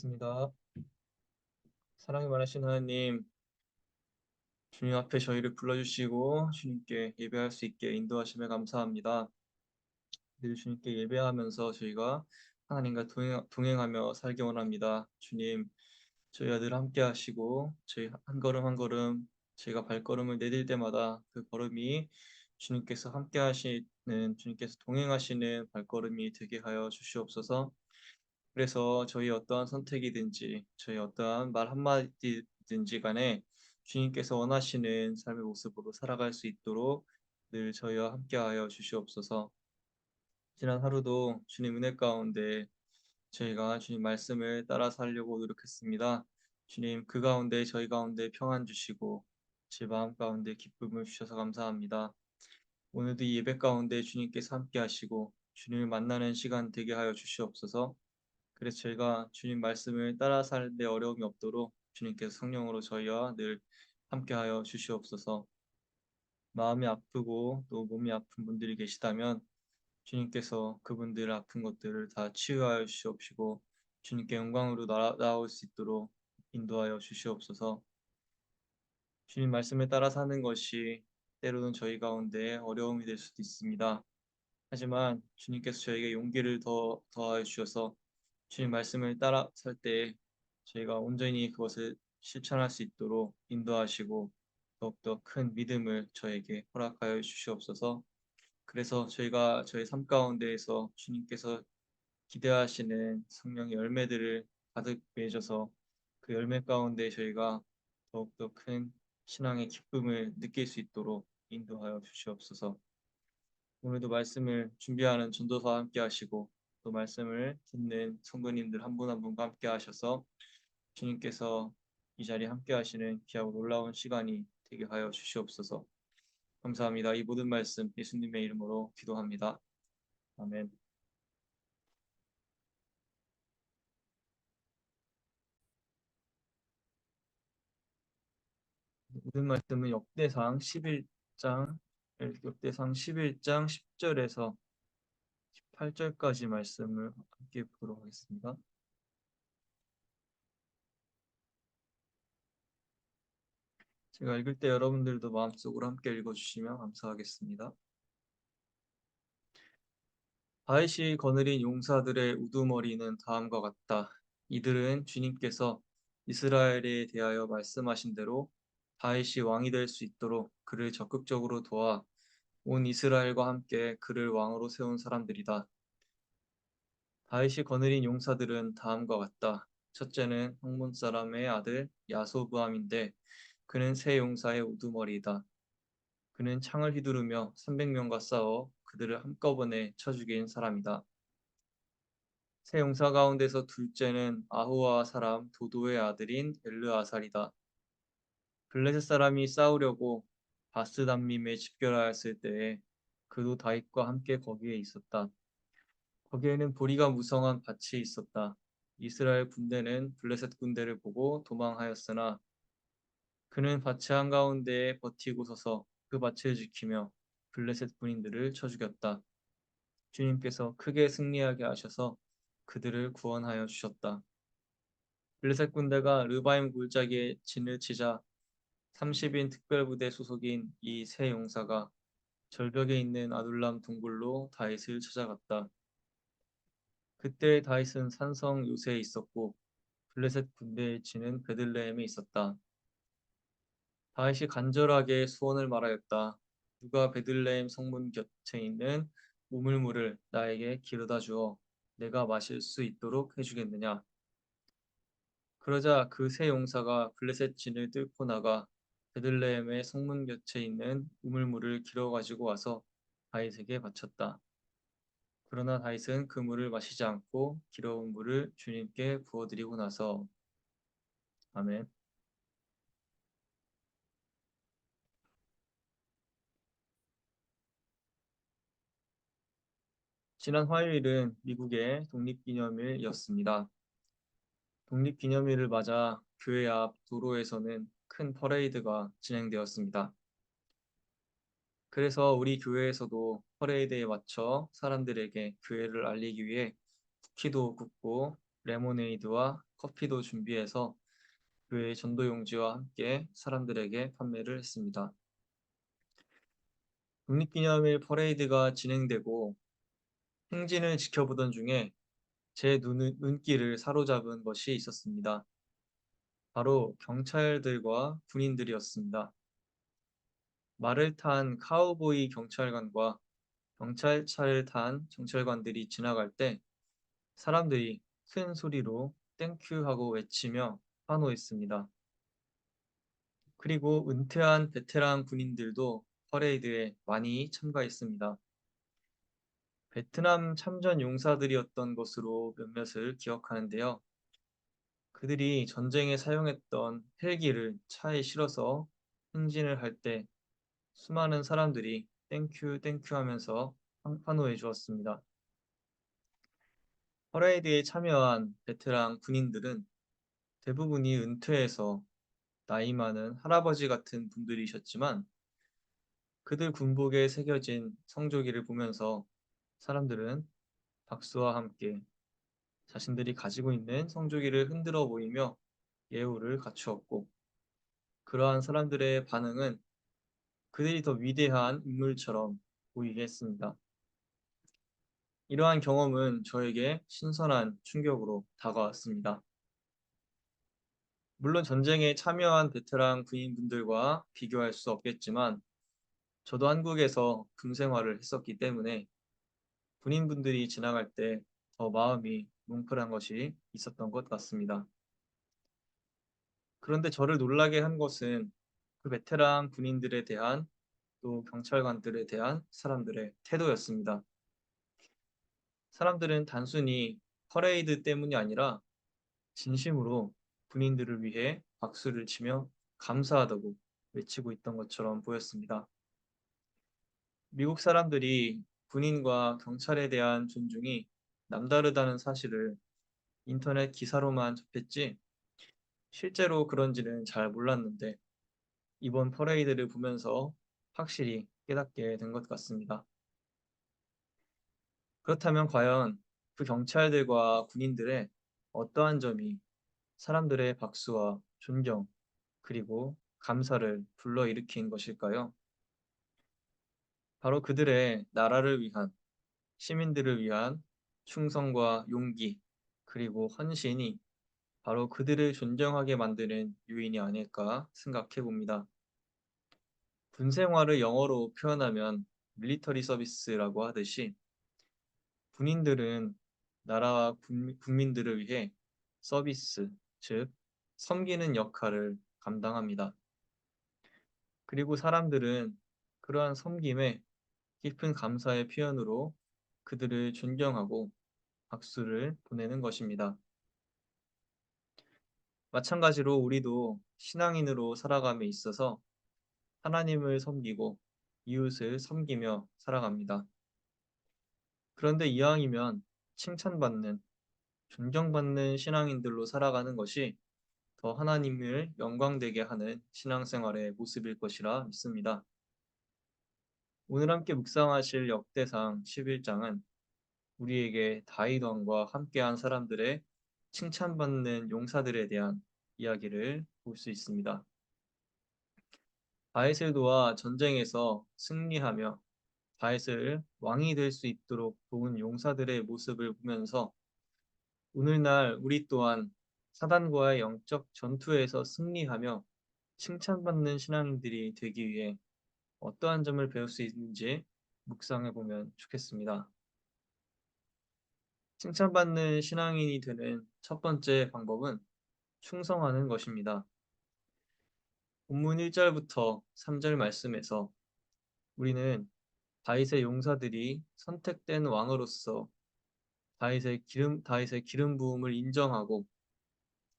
기도하겠습니다. 사랑이 많으신 하나님, 주님 앞에 저희를 불러주시고 주님께 예배할 수 있게 인도하심에 감사합니다. 늘 주님께 예배하면서 저희가 하나님과 동행하며 살기 원합니다. 주님, 저희와 늘 함께 하시고 저희 한 걸음 한 걸음 저희가 발걸음을 내딜 때마다 그 걸음이 주님께서 함께 하시는 주님께서 동행하시는 발걸음이 되게 하여 주시옵소서. 그래서 저희 어떠한 선택이든지 저희 어떠한 말 한마디든지 간에 주님께서 원하시는 삶의 모습으로 살아갈 수 있도록 늘 저희와 함께하여 주시옵소서. 지난 하루도 주님 은혜 가운데 저희가 주님 말씀을 따라 살려고 노력했습니다. 주님 그 가운데 저희 가운데 평안 주시고 제 마음 가운데 기쁨을 주셔서 감사합니다. 오늘도 이 예배 가운데 주님께서 함께 하시고 주님을 만나는 시간 되게 하여 주시옵소서. 그래서 저희가 주님 말씀을 따라 살 때 어려움이 없도록 주님께서 성령으로 저희와 늘 함께하여 주시옵소서. 마음이 아프고 또 몸이 아픈 분들이 계시다면 주님께서 그분들 아픈 것들을 다 치유하여 주시옵시고 주님께 영광으로 나아올 수 있도록 인도하여 주시옵소서. 주님 말씀을 따라 사는 것이 때로는 저희 가운데 어려움이 될 수도 있습니다. 하지만 주님께서 저에게 용기를 더하여 주셔서 주님 말씀을 따라 살 때 저희가 온전히 그것을 실천할 수 있도록 인도하시고 더욱더 큰 믿음을 저에게 허락하여 주시옵소서. 그래서 저희가 저희 삶 가운데에서 주님께서 기대하시는 성령의 열매들을 가득 맺어서 그 열매 가운데 저희가 더욱더 큰 신앙의 기쁨을 느낄 수 있도록 인도하여 주시옵소서. 오늘도 말씀을 준비하는 전도사와 함께 하시고 또 말씀을 듣는 성도님들 한 분 한 분과 함께 하셔서 주님께서 이 자리에 함께 하시는 귀하고 놀라운 시간이 되게 하여 주시옵소서. 감사합니다. 이 모든 말씀 예수님의 이름으로 기도합니다. 아멘. 모든 말씀은 역대상 11장 10절에서 18절까지 말씀을 함께 보도록 하겠습니다. 제가 읽을 때 여러분들도 마음속으로 함께 읽어주시면 감사하겠습니다. 다윗이 거느린 용사들의 우두머리는 다음과 같다. 이들은 주님께서 이스라엘에 대하여 말씀하신 대로 다윗이 왕이 될 수 있도록 그를 적극적으로 도와 온 이스라엘과 함께 그를 왕으로 세운 사람들이다. 다윗이 거느린 용사들은 다음과 같다. 첫째는 홍문 사람의 아들 야소부암인데 그는 세 용사의 우두머리이다. 그는 창을 휘두르며 300명과 싸워 그들을 한꺼번에 쳐 죽인 사람이다. 세 용사 가운데서 둘째는 아호와 사람 도도의 아들인 엘르아살이다. 블레셋 사람이 싸우려고 바스담밈에 집결하였을 때에 그도 다윗과 함께 거기에 있었다. 거기에는 보리가 무성한 밭이 있었다. 이스라엘 군대는 블레셋 군대를 보고 도망하였으나 그는 밭의 한가운데에 버티고 서서 그 밭을 지키며 블레셋 군인들을 쳐 죽였다. 주님께서 크게 승리하게 하셔서 그들을 구원하여 주셨다. 블레셋 군대가 르바임 골짜기에 진을 치자 30인 특별부대 소속인 이 세 용사가 절벽에 있는 아둘람 동굴로 다윗을 찾아갔다. 그때 다윗은 산성 요새에 있었고 블레셋 군대의 진은 베들레헴에 있었다. 다윗이 간절하게 소원을 말하였다. 누가 베들레헴 성문 곁에 있는 우물물을 나에게 기르다 주어 내가 마실 수 있도록 해주겠느냐. 그러자 그 세 용사가 블레셋 진을 뚫고 나가 베들레헴의 성문 곁에 있는 우물물을 길어 가지고 와서 다윗에게 바쳤다. 그러나 다윗은 그 물을 마시지 않고 길어온 물을 주님께 부어드리고 나서 아멘. 지난 화요일은 미국의 독립기념일이었습니다. 독립기념일을 맞아 교회 앞 도로에서는 큰 퍼레이드가 진행되었습니다. 그래서 우리 교회에서도 퍼레이드에 맞춰 사람들에게 교회를 알리기 위해 쿠키도 굽고 레모네이드와 커피도 준비해서 교회 전도 용지와 함께 사람들에게 판매를 했습니다. 독립기념일 퍼레이드가 진행되고 행진을 지켜보던 중에 제 눈길을 사로잡은 것이 있었습니다. 바로 경찰들과 군인들이었습니다. 말을 탄 카우보이 경찰관과 경찰차를 탄 경찰관들이 지나갈 때 사람들이 큰 소리로 땡큐 하고 외치며 환호했습니다. 그리고 은퇴한 베테랑 군인들도 퍼레이드에 많이 참가했습니다. 베트남 참전 용사들이었던 것으로 몇몇을 기억하는데요. 그들이 전쟁에 사용했던 헬기를 차에 실어서 행진을 할 때 수많은 사람들이 땡큐 땡큐 하면서 환호해 주었습니다. 퍼레이드에 참여한 베테랑 군인들은 대부분이 은퇴해서 나이 많은 할아버지 같은 분들이셨지만 그들 군복에 새겨진 성조기를 보면서 사람들은 박수와 함께 자신들이 가지고 있는 성조기를 흔들어 보이며 예우를 갖추었고 그러한 사람들의 반응은 그들이 더 위대한 인물처럼 보이게 했습니다. 이러한 경험은 저에게 신선한 충격으로 다가왔습니다. 물론 전쟁에 참여한 베테랑 군인분들과 비교할 수 없겠지만 저도 한국에서 군 생활을 했었기 때문에 군인분들이 지나갈 때 더 마음이 뭉클한 것이 있었던 것 같습니다. 그런데 저를 놀라게 한 것은 그 베테랑 군인들에 대한 또 경찰관들에 대한 사람들의 태도였습니다. 사람들은 단순히 퍼레이드 때문이 아니라 진심으로 군인들을 위해 박수를 치며 감사하다고 외치고 있던 것처럼 보였습니다. 미국 사람들이 군인과 경찰에 대한 존중이 남다르다는 사실을 인터넷 기사로만 접했지 실제로 그런지는 잘 몰랐는데 이번 퍼레이드를 보면서 확실히 깨닫게 된 것 같습니다. 그렇다면 과연 그 경찰들과 군인들의 어떠한 점이 사람들의 박수와 존경 그리고 감사를 불러일으킨 것일까요? 바로 그들의 나라를 위한 시민들을 위한 충성과 용기 그리고 헌신이 바로 그들을 존경하게 만드는 요인이 아닐까 생각해 봅니다. 군 생활을 영어로 표현하면 밀리터리 서비스라고 하듯이 군인들은 나라와 국민들을 위해 서비스, 즉 섬기는 역할을 감당합니다. 그리고 사람들은 그러한 섬김에 깊은 감사의 표현으로 그들을 존경하고 박수를 보내는 것입니다. 마찬가지로 우리도 신앙인으로 살아감에 있어서 하나님을 섬기고 이웃을 섬기며 살아갑니다. 그런데 이왕이면 칭찬받는, 존경받는 신앙인들로 살아가는 것이 더 하나님을 영광되게 하는 신앙생활의 모습일 것이라 믿습니다. 오늘 함께 묵상하실 역대상 11장은 우리에게 다윗 왕과 함께한 사람들의 칭찬받는 용사들에 대한 이야기를 볼 수 있습니다. 다윗을 도와 전쟁에서 승리하며 다윗을 왕이 될 수 있도록 도운 용사들의 모습을 보면서 오늘날 우리 또한 사단과의 영적 전투에서 승리하며 칭찬받는 신앙인들이 되기 위해 어떠한 점을 배울 수 있는지 묵상해 보면 좋겠습니다. 칭찬받는 신앙인이 되는 첫 번째 방법은 충성하는 것입니다. 본문 1절부터 3절 말씀에서 우리는 다윗의 용사들이 선택된 왕으로서 다윗의 기름 부음을 인정하고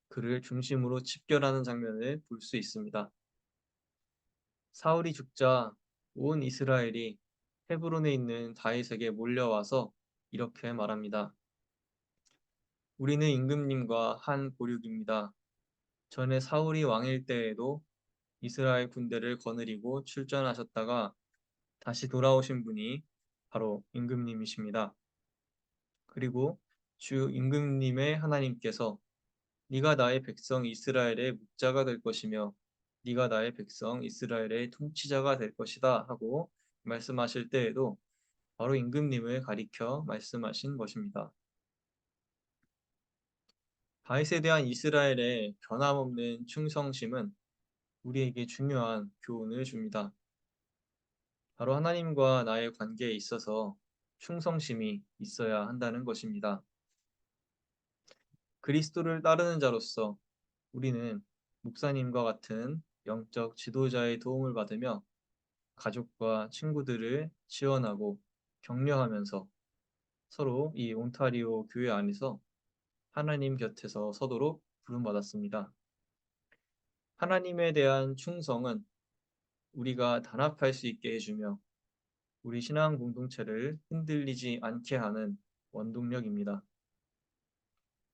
그를 중심으로 집결하는 장면을 볼 수 있습니다. 사울이 죽자 온 이스라엘이 헤브론에 있는 다윗에게 몰려와서 이렇게 말합니다. 우리는 임금님과 한 보륙입니다. 전에 사울이 왕일 때에도 이스라엘 군대를 거느리고 출전하셨다가 다시 돌아오신 분이 바로 임금님이십니다. 그리고 주 임금님의 하나님께서 네가 나의 백성 이스라엘의 목자가 될 것이며 네가 나의 백성 이스라엘의 통치자가 될 것이다 하고 말씀하실 때에도 바로 임금님을 가리켜 말씀하신 것입니다. 다윗에 대한 이스라엘의 변함없는 충성심은 우리에게 중요한 교훈을 줍니다. 바로 하나님과 나의 관계에 있어서 충성심이 있어야 한다는 것입니다. 그리스도를 따르는 자로서 우리는 목사님과 같은 영적 지도자의 도움을 받으며 가족과 친구들을 지원하고 격려하면서 서로 이 온타리오 교회 안에서 하나님 곁에서 서도록 부름받았습니다. 하나님에 대한 충성은 우리가 단합할 수 있게 해주며 우리 신앙 공동체를 흔들리지 않게 하는 원동력입니다.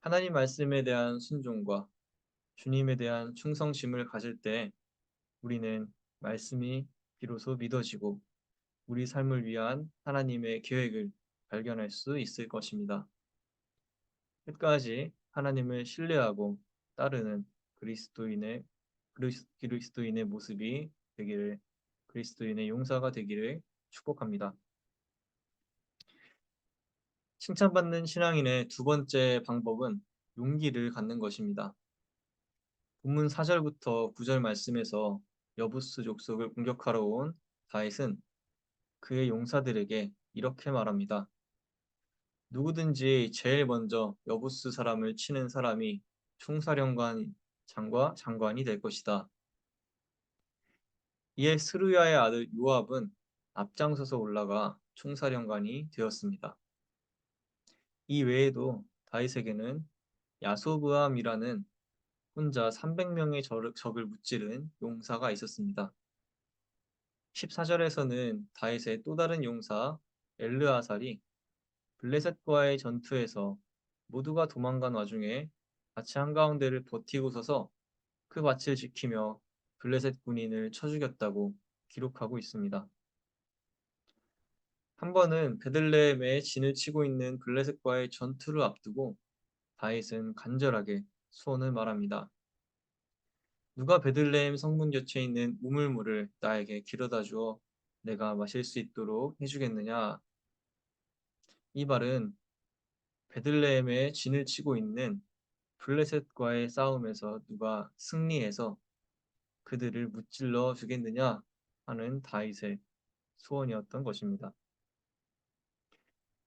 하나님 말씀에 대한 순종과 주님에 대한 충성심을 가질 때 우리는 말씀이 비로소 믿어지고 우리 삶을 위한 하나님의 계획을 발견할 수 있을 것입니다. 끝까지 하나님을 신뢰하고 따르는 그리스도인의 모습이 되기를, 그리스도인의 용사가 되기를 축복합니다. 칭찬받는 신앙인의 두 번째 방법은 용기를 갖는 것입니다. 본문 4절부터 9절 말씀에서 여부스 족속을 공격하러 온 다윗은 그의 용사들에게 이렇게 말합니다. 누구든지 제일 먼저 여부스 사람을 치는 사람이 총사령관 장관이 될 것이다. 이에 스루야의 아들 요압은 앞장서서 올라가 총사령관이 되었습니다. 이 외에도 다윗에게는 야소브암이라는 혼자 300명의 적을 무찌른 용사가 있었습니다. 14절에서는 다윗의 또 다른 용사 엘르아살이 블레셋과의 전투에서 모두가 도망간 와중에 같이 한가운데를 버티고 서서 그 밭을 지키며 블레셋 군인을 쳐 죽였다고 기록하고 있습니다. 한 번은 베들레헴에 진을 치고 있는 블레셋과의 전투를 앞두고 다윗은 간절하게 소원을 말합니다. 누가 베들레헴 성문 곁에 있는 우물물을 나에게 길어다 주어 내가 마실 수 있도록 해주겠느냐? 이 말은 베들레헴에 진을 치고 있는 블레셋과의 싸움에서 누가 승리해서 그들을 무찔러 주겠느냐 하는 다윗의 소원이었던 것입니다.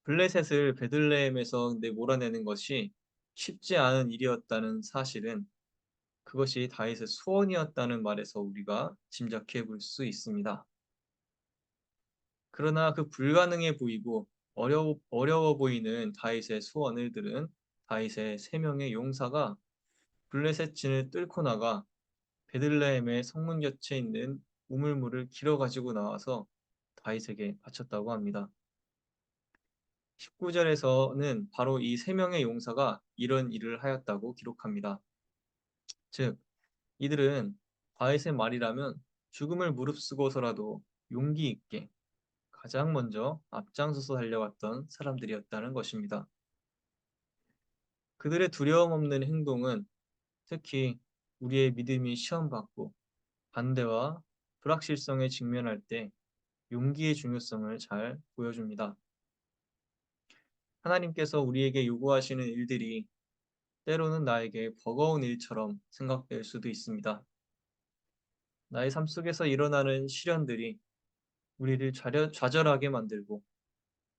블레셋을 베들레헴에서 몰아내는 것이 쉽지 않은 일이었다는 사실은 그것이 다윗의 소원이었다는 말에서 우리가 짐작해 볼 수 있습니다. 그러나 그 불가능해 보이고 어려워 보이는 다윗의 소원을 들은 다윗의 세 명의 용사가 블레셋 진을 뚫고 나가 베들레헴의 성문 곁에 있는 우물물을 길어 가지고 나와서 다윗에게 바쳤다고 합니다. 19절에서는 바로 이 세 명의 용사가 이런 일을 하였다고 기록합니다. 즉, 이들은 다윗의 말이라면 죽음을 무릅쓰고서라도 용기 있게 가장 먼저 앞장서서 달려갔던 사람들이었다는 것입니다. 그들의 두려움 없는 행동은 특히 우리의 믿음이 시험받고 반대와 불확실성에 직면할 때 용기의 중요성을 잘 보여줍니다. 하나님께서 우리에게 요구하시는 일들이 때로는 나에게 버거운 일처럼 생각될 수도 있습니다. 나의 삶 속에서 일어나는 시련들이 우리를 좌절하게 만들고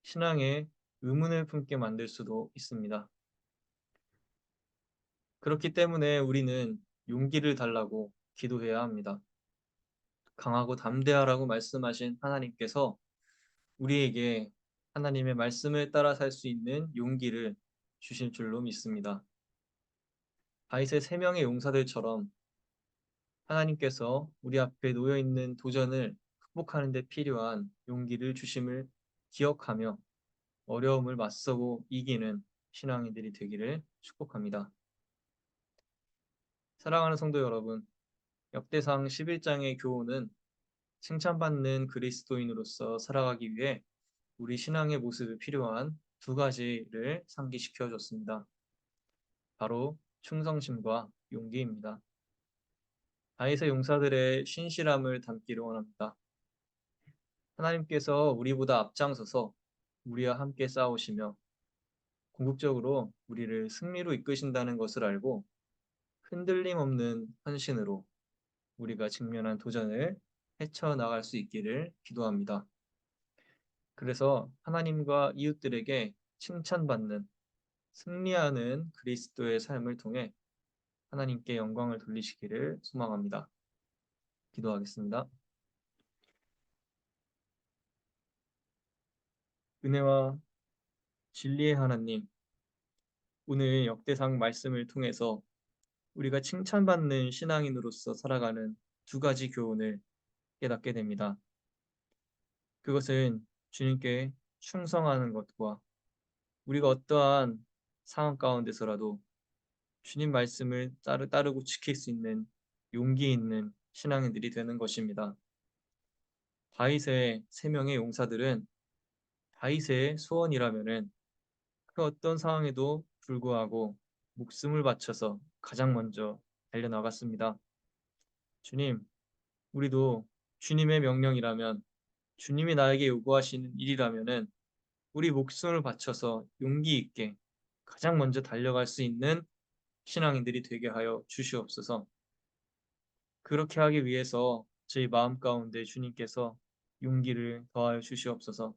신앙에 의문을 품게 만들 수도 있습니다. 그렇기 때문에 우리는 용기를 달라고 기도해야 합니다. 강하고 담대하라고 말씀하신 하나님께서 우리에게 하나님의 말씀을 따라 살 수 있는 용기를 주실 줄로 믿습니다. 다윗의 세 명의 용사들처럼 하나님께서 우리 앞에 놓여 있는 도전을 극복하는 데 필요한 용기를 주심을 기억하며 어려움을 맞서고 이기는 신앙인들이 되기를 축복합니다. 사랑하는 성도 여러분, 역대상 11장의 교훈은 칭찬받는 그리스도인으로서 살아가기 위해 우리 신앙의 모습이 필요한 두 가지를 상기시켜 줬습니다. 바로 충성심과 용기입니다. 다윗의 용사들의 신실함을 담기를 원합니다. 하나님께서 우리보다 앞장서서 우리와 함께 싸우시며 궁극적으로 우리를 승리로 이끄신다는 것을 알고 흔들림 없는 헌신으로 우리가 직면한 도전을 헤쳐나갈 수 있기를 기도합니다. 그래서 하나님과 이웃들에게 칭찬받는 승리하는 그리스도의 삶을 통해 하나님께 영광을 돌리시기를 소망합니다. 기도하겠습니다. 은혜와 진리의 하나님, 오늘 역대상 말씀을 통해서 우리가 칭찬받는 신앙인으로서 살아가는 두 가지 교훈을 깨닫게 됩니다. 그것은 주님께 충성하는 것과 우리가 어떠한 상황 가운데서라도 주님 말씀을 따르고 지킬 수 있는 용기 있는 신앙인들이 되는 것입니다. 다윗의 세 명의 용사들은 다윗의 소원이라면은 그 어떤 상황에도 불구하고 목숨을 바쳐서 가장 먼저 달려나갔습니다. 주님, 우리도 주님의 명령이라면 주님이 나에게 요구하시는 일이라면은 우리 목숨을 바쳐서 용기 있게 가장 먼저 달려갈 수 있는 신앙인들이 되게 하여 주시옵소서. 그렇게 하기 위해서 저희 마음 가운데 주님께서 용기를 더하여 주시옵소서.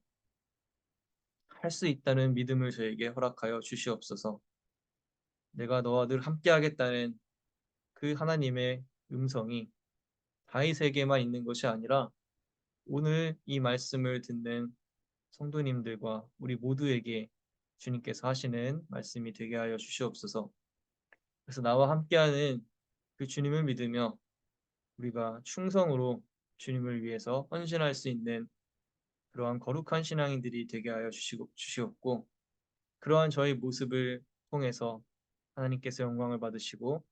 할 수 있다는 믿음을 저에게 허락하여 주시옵소서. 내가 너와 늘 함께하겠다는 그 하나님의 음성이 다윗에게만 있는 것이 아니라 오늘 이 말씀을 듣는 성도님들과 우리 모두에게 주님께서 하시는 말씀이 되게 하여 주시옵소서. 그래서 나와 함께하는 그 주님을 믿으며 우리가 충성으로 주님을 위해서 헌신할 수 있는 그러한 거룩한 신앙인들이 되게 하여 주시옵고 그러한 저희 모습을 통해서 하나님께서 영광을 받으시고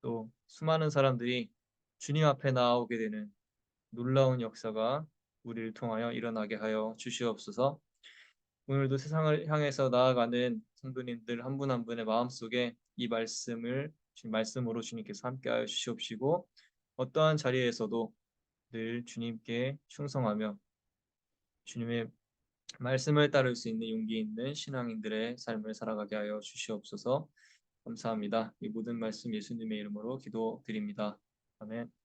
또 수많은 사람들이 주님 앞에 나아오게 되는 놀라운 역사가 우리를 통하여 일어나게 하여 주시옵소서. 오늘도 세상을 향해서 나아가는 성도님들 한 분 한 분의 마음속에 이 말씀을 말씀으로 주님께서 함께하여 주시옵시고 어떠한 자리에서도 늘 주님께 충성하며 주님의 말씀을 따를 수 있는 용기 있는 신앙인들의 삶을 살아가게 하여 주시옵소서. 감사합니다. 이 모든 말씀 예수님의 이름으로 기도드립니다. 아멘.